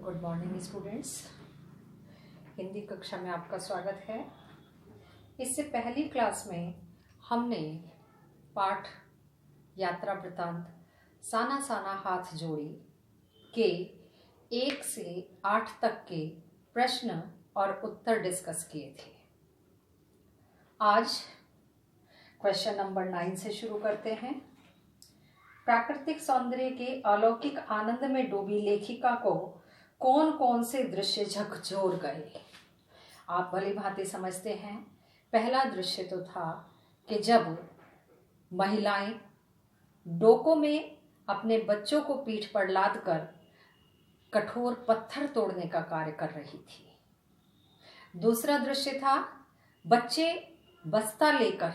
Good morning students. Hindi कक्षा में आपका स्वागत है। इससे पहली क्लास में हमने पाठ यात्रा वृतांत साना साना हाथ जोड़ी के 1 से 8 तक के प्रश्न और उत्तर डिस्कस किए थे। आज क्वेश्चन नंबर 9 से शुरू करते हैं। प्राकृतिक सौंदर्य के अलौकिक आनंद में डूबी लेखिका को कौन कौन से दृश्य झकझोर गए? आप भली भांति समझते हैं। पहला दृश्य तो था कि जब महिलाएं डोकों में अपने बच्चों को पीठ पर लाद कर कठोर पत्थर तोड़ने का कार्य कर रही थी। दूसरा दृश्य था बच्चे बस्ता लेकर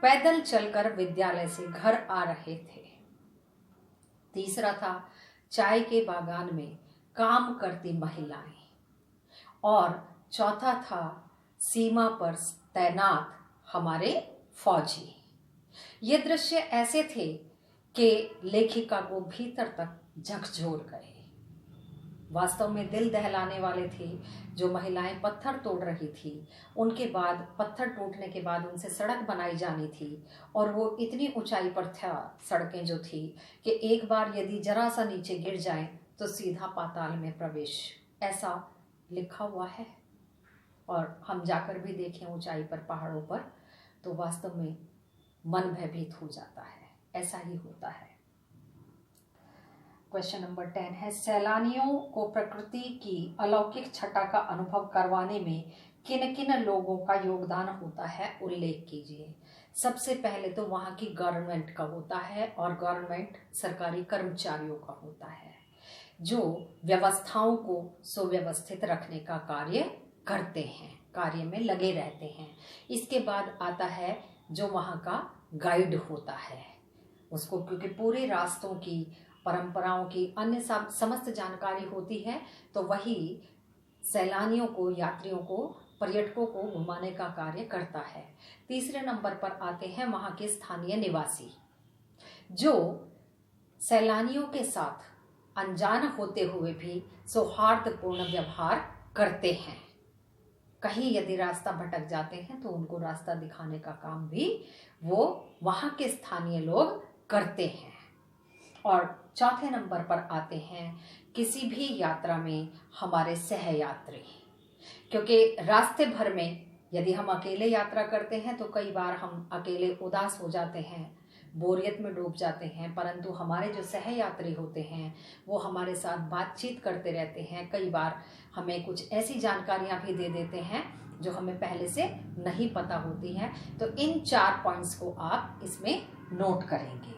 पैदल चलकर विद्यालय से घर आ रहे थे। तीसरा था चाय के बागान में काम करती महिलाएं। और चौथा था सीमा पर तैनात हमारे फौजी। ये दृश्य ऐसे थे कि लेखिका को भीतर तक झकझोर गए। वास्तव में दिल दहलाने वाले थे। जो महिलाएं पत्थर तोड़ रही थी, उनके बाद पत्थर टूटने के बाद उनसे सड़क बनाई जानी थी और वो इतनी ऊंचाई पर था सड़कें जो थी कि एक बार यदि जरा सा नीचे गिर जाए तो सीधा पाताल में प्रवेश, ऐसा लिखा हुआ है। और हम जाकर भी देखें ऊंचाई पर पहाड़ों पर तो वास्तव में मन भयभीत हो जाता है। ऐसा ही होता है। क्वेश्चन नंबर 10 है, सैलानियों को प्रकृति की अलौकिक छटा का अनुभव करवाने में किन किन लोगों का योगदान होता है, उल्लेख कीजिए। सबसे पहले तो वहाँ की गवर्नमेंट का होता है और गवर्नमेंट सरकारी कर्मचारियों का होता है जो व्यवस्थाओं को सुव्यवस्थित रखने का कार्य करते हैं, कार्य में लगे रहते हैं। इसके बाद आता है जो वहाँ का गाइड होता है, उसको क्योंकि पूरे रास्तों की, परंपराओं की, अन्य समस्त जानकारी होती है, तो वही सैलानियों को, यात्रियों को, पर्यटकों को घुमाने का कार्य करता है। तीसरे नंबर पर आते हैं वहाँ के स्थानीय निवासी जो सैलानियों के साथ अनजान होते हुए भी सौहार्दपूर्ण व्यवहार करते हैं। कहीं यदि रास्ता भटक जाते हैं तो उनको रास्ता दिखाने का काम भी वो वहाँ के स्थानीय लोग करते हैं। और चौथे नंबर पर आते हैं किसी भी यात्रा में हमारे सहयात्री, क्योंकि रास्ते भर में यदि हम अकेले यात्रा करते हैं तो कई बार हम अकेले उदास हो जाते हैं, बोरियत में डूब जाते हैं, परंतु हमारे जो सहयात्री होते हैं वो हमारे साथ बातचीत करते रहते हैं। कई बार हमें कुछ ऐसी जानकारियां भी दे देते हैं जो हमें पहले से नहीं पता होती हैं। तो इन 4 पॉइंट्स को आप इसमें नोट करेंगे।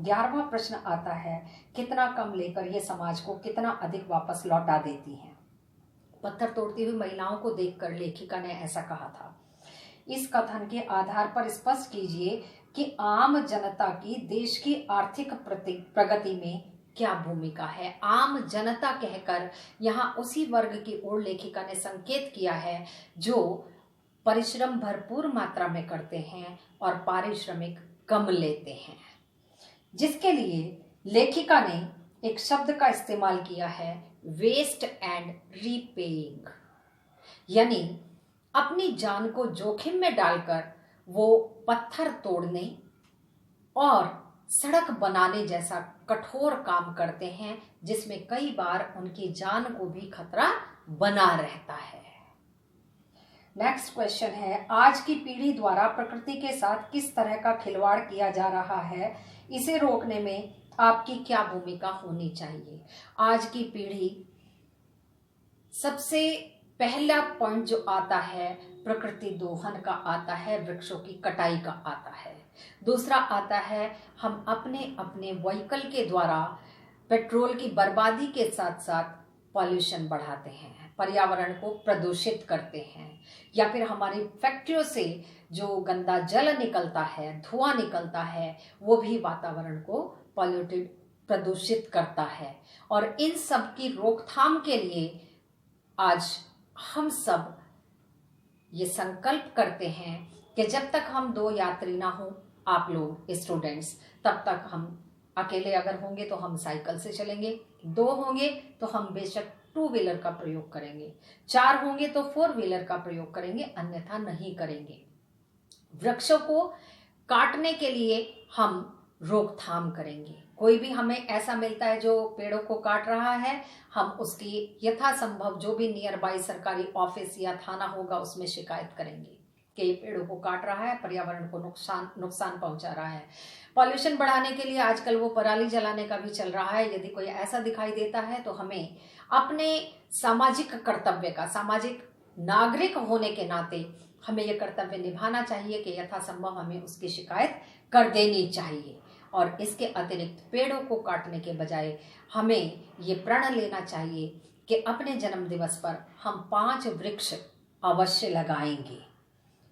11वां प्रश्न आता है, कितना कम लेकर ये समाज को कितना अधिक वापस लौटा देती हैं? पत्थर तोड़ती हुई महिलाओं को देखकर लेखिका ने ऐसा कहा था। इस कथन के आधार पर स्पष्ट कीजिए कि आम जनता की देश की आर्थिक प्रगति में क्या भूमिका है। आम जनता कहकर यहाँ उसी वर्ग की ओर लेखिका ने संकेत किया है जो परिश्रम भरपूर मात्रा में करते हैं और पारिश्रमिक कम लेते हैं, जिसके लिए लेखिका ने एक शब्द का इस्तेमाल किया है, वेस्ट एंड रीपेइंग। यानी अपनी जान को जोखिम में डालकर वो पत्थर तोड़ने और सड़क बनाने जैसा कठोर काम करते हैं, जिसमें कई बार उनकी जान को भी खतरा बना रहता है। नेक्स्ट क्वेश्चन है, आज की पीढ़ी द्वारा प्रकृति के साथ किस तरह का खिलवाड़ किया जा रहा है, इसे रोकने में आपकी क्या भूमिका होनी चाहिए? आज की पीढ़ी, सबसे पहला पॉइंट जो आता है प्रकृति दोहन का आता है, वृक्षों की कटाई का आता है। दूसरा आता है हम अपने अपने व्हीकल के द्वारा पेट्रोल की बर्बादी के साथ साथ पॉल्यूशन बढ़ाते हैं, पर्यावरण को प्रदूषित करते हैं, या फिर हमारी फैक्ट्रियों से जो गंदा जल निकलता है, धुआं निकलता है, वो भी वातावरण को पॉल्यूटेड, प्रदूषित करता है। और इन सब की रोकथाम के लिए आज हम सब ये संकल्प करते हैं कि जब तक हम 2 यात्री ना हो, आप लोग स्टूडेंट्स, तब तक हम अकेले अगर होंगे तो हम साइकिल से चलेंगे, 2 होंगे तो हम बेशक 2 व्हीलर का प्रयोग करेंगे, 4 होंगे तो 4 व्हीलर का प्रयोग करेंगे, अन्यथा नहीं करेंगे। वृक्षों को काटने के लिए हम रोकथाम करेंगे। कोई भी हमें ऐसा मिलता है जो पेड़ों को काट रहा है, हम उसकी यथासंभव जो भी नियर बाई सरकारी ऑफिस या थाना होगा उसमें शिकायत करेंगे कि ये पेड़ों को काट रहा है, पर्यावरण को नुकसान पहुंचा रहा है। पॉल्यूशन बढ़ाने के लिए आजकल वो पराली जलाने का भी चल रहा है। यदि कोई ऐसा दिखाई देता है तो हमें अपने सामाजिक कर्तव्य का, सामाजिक नागरिक होने के नाते हमें यह कर्तव्य निभाना चाहिए कि यथासंभव हमें उसकी शिकायत कर देनी चाहिए। और इसके अतिरिक्त पेड़ों को काटने के बजाय हमें ये प्रण लेना चाहिए कि अपने जन्म दिवस पर हम 5 वृक्ष अवश्य लगाएंगे।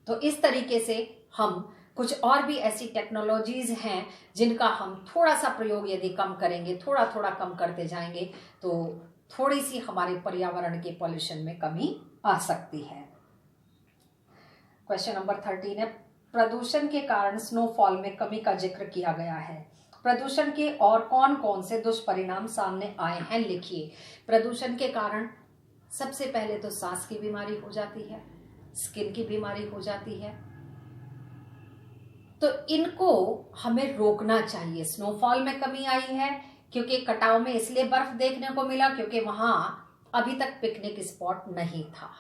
तो इस तरीके से हम कुछ और भी ऐसी टेक्नोलॉजीज हैं जिनका हम थोड़ा सा प्रयोग यदि कम करेंगे, थोड़ा थोड़ा कम करते जाएंगे, तो थोड़ी सी हमारे पर्यावरण के पॉल्यूशन में कमी आ सकती है। क्वेश्चन नंबर 13 है, प्रदूषण के कारण स्नोफॉल में कमी का जिक्र किया गया है। प्रदूषण के और कौन कौन से दुष्परिणाम सामने आए हैं, लिखिए। प्रदूषण के कारण सबसे पहले तो सांस की बीमारी हो जाती है, स्किन की बीमारी हो जाती है, तो इनको हमें रोकना चाहिए। स्नोफॉल में कमी आई है क्योंकि कटाव में इसलिए बर्फ देखने को मिला क्योंकि वहां अभी तक पिकनिक स्पॉट नहीं था।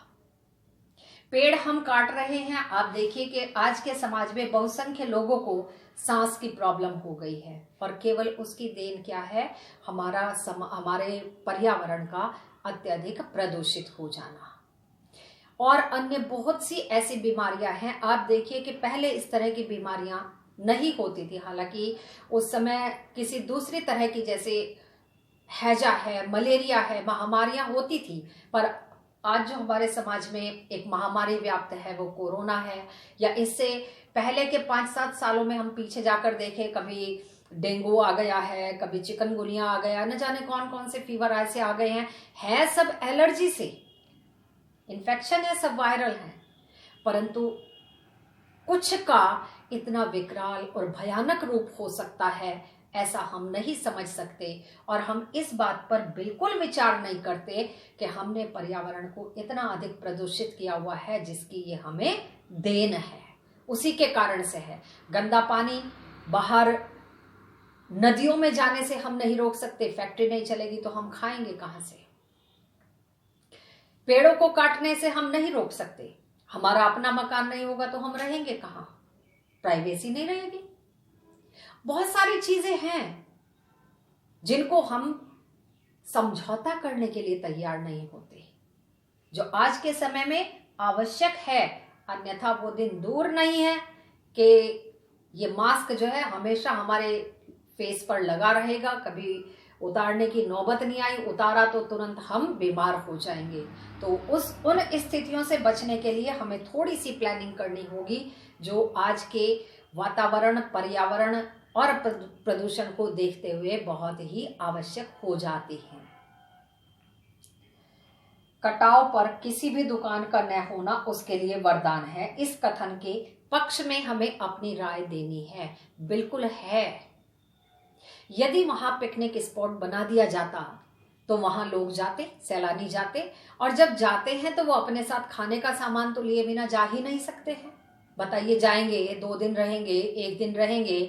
पेड़ हम काट रहे हैं। आप देखिए कि आज के समाज में बहुसंख्य लोगों को सांस की प्रॉब्लम हो गई है और केवल उसकी देन क्या है, हमारे पर्यावरण का अत्यधिक प्रदूषित हो जाना। और अन्य बहुत सी ऐसी बीमारियां हैं। आप देखिए कि पहले इस तरह की बीमारियां नहीं होती थी, हालांकि उस समय किसी दूसरी तरह की, जैसे हैजा है, मलेरिया है, महामारियां होती थी, पर आज जो हमारे समाज में एक महामारी व्याप्त है वो कोरोना है। या इससे पहले के 5-7 सालों में हम पीछे जाकर देखें, कभी डेंगू आ गया है, कभी चिकनगुनिया आ गया, न जाने कौन कौन से फीवर ऐसे आ गए हैं। है सब एलर्जी से, इन्फेक्शन है, सब वायरल है, परंतु कुछ का इतना विकराल और भयानक रूप हो सकता है ऐसा हम नहीं समझ सकते। और हम इस बात पर बिल्कुल विचार नहीं करते कि हमने पर्यावरण को इतना अधिक प्रदूषित किया हुआ है जिसकी ये हमें देन है, उसी के कारण से है। गंदा पानी बाहर नदियों में जाने से हम नहीं रोक सकते, फैक्ट्री नहीं चलेगी तो हम खाएंगे कहां से। पेड़ों को काटने से हम नहीं रोक सकते, हमारा अपना मकान नहीं होगा तो हम रहेंगे कहां, प्राइवेसी नहीं रहेगी। बहुत सारी चीजें हैं जिनको हम समझौता करने के लिए तैयार नहीं होते, जो आज के समय में आवश्यक है। अन्यथा वो दिन दूर नहीं है कि ये मास्क जो है हमेशा हमारे फेस पर लगा रहेगा, कभी उतारने की नौबत नहीं आई, उतारा तो तुरंत हम बीमार हो जाएंगे। तो उन स्थितियों से बचने के लिए हमें थोड़ी सी प्लानिंग करनी होगी, जो आज के वातावरण, पर्यावरण और प्रदूषण को देखते हुए बहुत ही आवश्यक हो जाती है। कटाव पर किसी भी दुकान का न होना उसके लिए वरदान है। इस कथन के पक्ष में हमें अपनी राय देनी है। बिल्कुल है। यदि वहां पिकनिक स्पॉट बना दिया जाता तो वहां लोग जाते, सैलानी जाते, और जब जाते हैं तो वो अपने साथ खाने का सामान तो लिए बिना जा ही नहीं सकते हैं। बताइए, जाएंगे 2 दिन रहेंगे, 1 दिन रहेंगे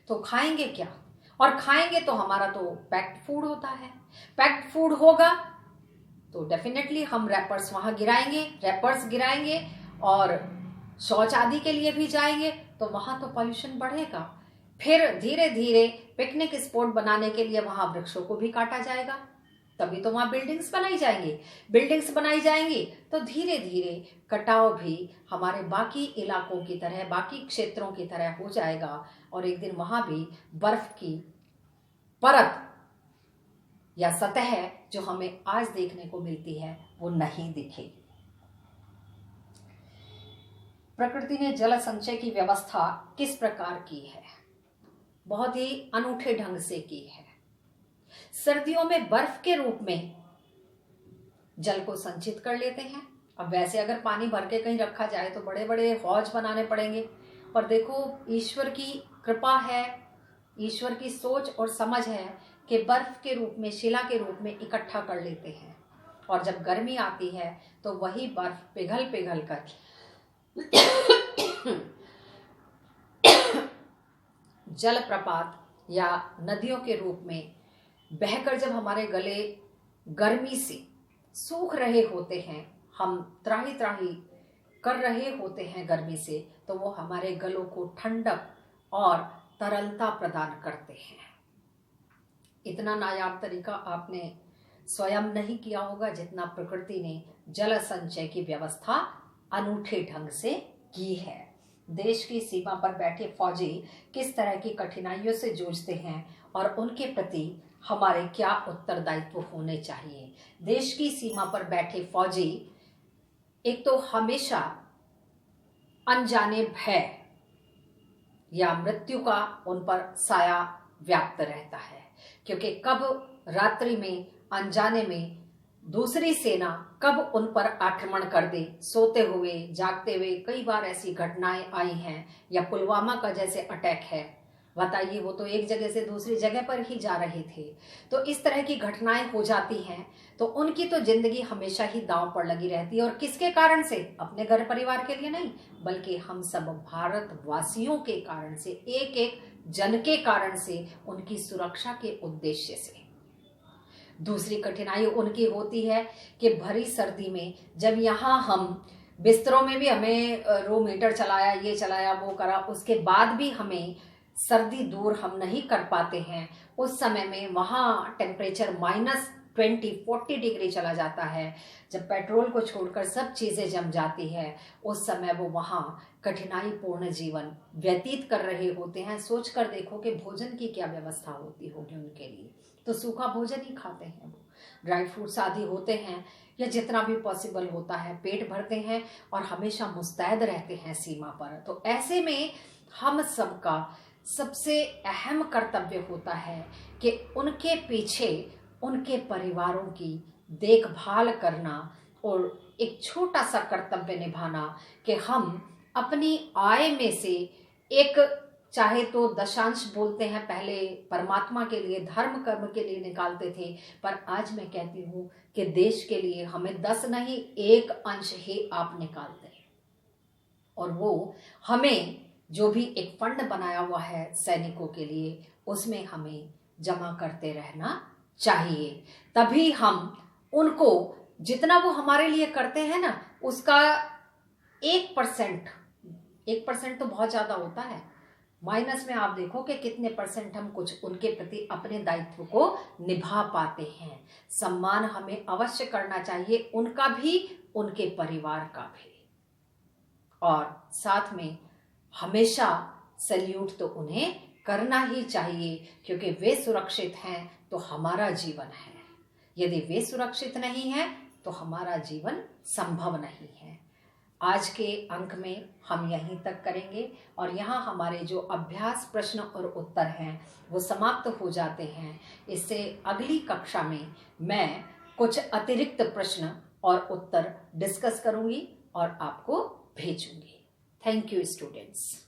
तो खाएंगे क्या? और खाएंगे तो हमारा तो पैक्ड फूड होता है। पैक्ड फूड होगा तो डेफिनेटली हम रैपर्स वहां गिराएंगे और शौच आदि के लिए भी जाएंगे, तो वहां तो पॉल्यूशन बढ़ेगा। फिर धीरे धीरे पिकनिक स्पॉट बनाने के लिए वहां वृक्षों को भी काटा जाएगा, तभी तो वहां बिल्डिंग्स बनाई जाएंगी। तो धीरे धीरे कटाव भी हमारे बाकी इलाकों की तरह, बाकी क्षेत्रों की तरह हो जाएगा और एक दिन वहां भी बर्फ की परत या सतह जो हमें आज देखने को मिलती है वो नहीं दिखेगी। प्रकृति ने जल संचय की व्यवस्था किस प्रकार की है? बहुत ही अनूठे ढंग से की है। सर्दियों में बर्फ के रूप में जल को संचित कर लेते हैं। अब वैसे अगर पानी भर के कहीं रखा जाए तो बड़े बड़े हौज बनाने पड़ेंगे, पर देखो ईश्वर की कृपा है, ईश्वर की सोच और समझ है कि बर्फ के रूप में, शिला के रूप में इकट्ठा कर लेते हैं, और जब गर्मी आती है तो वही बर्फ पिघल पिघल कर जलप्रपात या नदियों के रूप में बहकर जब हमारे गले गर्मी से सूख रहे होते हैं, हम त्राही त्राही कर रहे होते हैं गर्मी से, तो वो हमारे गलों को ठंडक और तरलता प्रदान करते हैं। इतना नायाब तरीका आपने स्वयं नहीं किया होगा जितना प्रकृति ने जल संचय की व्यवस्था अनूठे ढंग से की है। देश की सीमा पर बैठे फौजी किस तरह की कठिनाइयों से जूझते हैं और उनके प्रति हमारे क्या उत्तरदायित्व होने चाहिए। देश की सीमा पर बैठे फौजी एक तो हमेशा अनजाने भय या मृत्यु का उन पर साया व्याप्त रहता है, क्योंकि कब रात्रि में अनजाने में दूसरी सेना कब उन पर आक्रमण कर दे, सोते हुए जागते हुए कई बार ऐसी घटनाएं आई हैं। या पुलवामा का जैसे अटैक है, बताइए, वो तो एक जगह से दूसरी जगह पर ही जा रहे थे। तो इस तरह की घटनाएं हो जाती हैं तो उनकी तो जिंदगी हमेशा ही दांव पर लगी रहती है। और किसके कारण से? अपने घर परिवार के लिए नहीं, बल्कि हम सब भारतवासियों के कारण से, एक एक जन के कारण से, उनकी सुरक्षा के उद्देश्य से। दूसरी कठिनाई उनकी होती है कि भरी सर्दी में जब यहाँ हम बिस्तरों में भी हमें रूम हीटर चलाया, ये चलाया, वो करा, उसके बाद भी हमें सर्दी दूर हम नहीं कर पाते हैं। उस समय में वहाँ टेम्परेचर -20-40 डिग्री चला जाता है। जब पेट्रोल को छोड़कर सब चीज़ें जम जाती है, उस समय वो वहाँ कठिनाईपूर्ण जीवन व्यतीत कर रहे होते हैं। सोच कर देखो कि भोजन की क्या व्यवस्था होती होगी उनके लिए। तो सूखा भोजन ही खाते हैं वो, ड्राई फ्रूट्स आदि होते हैं, या जितना भी पॉसिबल होता है पेट भरते हैं और हमेशा मुस्तैद रहते हैं सीमा पर। तो ऐसे में हम सबका सबसे अहम कर्तव्य होता है कि उनके पीछे उनके परिवारों की देखभाल करना और एक छोटा सा कर्तव्य निभाना कि हम अपनी आय में से एक, चाहे तो दशांश बोलते हैं, पहले परमात्मा के लिए, धर्म कर्म के लिए निकालते थे, पर आज मैं कहती हूँ कि देश के लिए हमें 10 नहीं 1 अंश ही आप निकाल दें। और वो हमें जो भी एक फंड बनाया हुआ है सैनिकों के लिए, उसमें हमें जमा करते रहना चाहिए। तभी हम उनको जितना वो हमारे लिए करते हैं ना, उसका 1% तो बहुत ज्यादा होता है। माइनस में आप देखो कि कितने % हम कुछ उनके प्रति अपने दायित्व को निभा पाते हैं। सम्मान हमें अवश्य करना चाहिए, उनका भी, उनके परिवार का भी। और साथ में हमेशा सैल्यूट तो उन्हें करना ही चाहिए, क्योंकि वे सुरक्षित हैं तो हमारा जीवन है। यदि वे सुरक्षित नहीं हैं तो हमारा जीवन संभव नहीं है। आज के अंक में हम यहीं तक करेंगे और यहाँ हमारे जो अभ्यास प्रश्न और उत्तर हैं वो समाप्त हो जाते हैं। इससे अगली कक्षा में मैं कुछ अतिरिक्त प्रश्न और उत्तर डिस्कस करूंगी और आपको भेजूंगी। Thank you students.